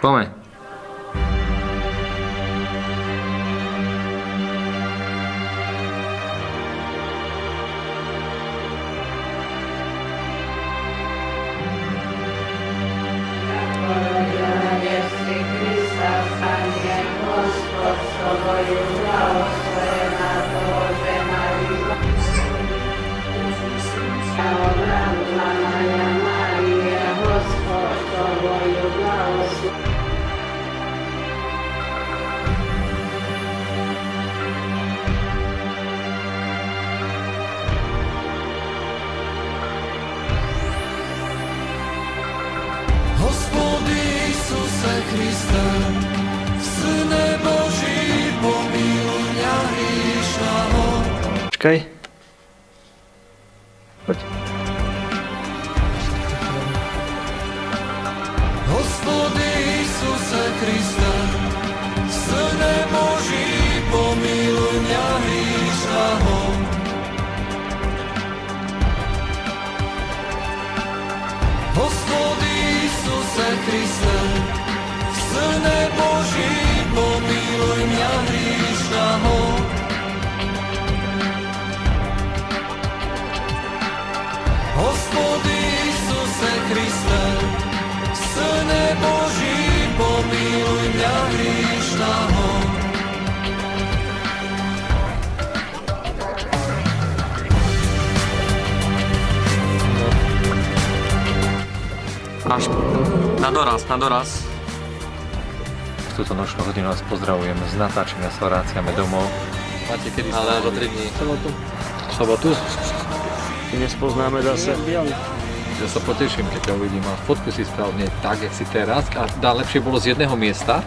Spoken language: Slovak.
Poďme. Господи Исусе Христе, Syne Boží, pomíluj mňa hriešného. Čakaj. Poď. Gospodi Isuse Kriste, Syne Boží, pomíluj mňa hriešného. Gospodi Isuse Kriste, Syne Boží, pomíluj mňa hriešného. Gospodi Isuse Kriste, Syne Boží, pomíluj mňa hriešného. Až na doraz. V túto nočnú hodinu vás pozdravujem z natáčenia s Horáciami domov. Máte kedy? Ale až o 3 dní. Sobotu? Nespoznáme zase. Ja sa poteším, keď ťa uvidím a fotku si správne tak, jak si teraz a lepšie bolo z jedného miesta.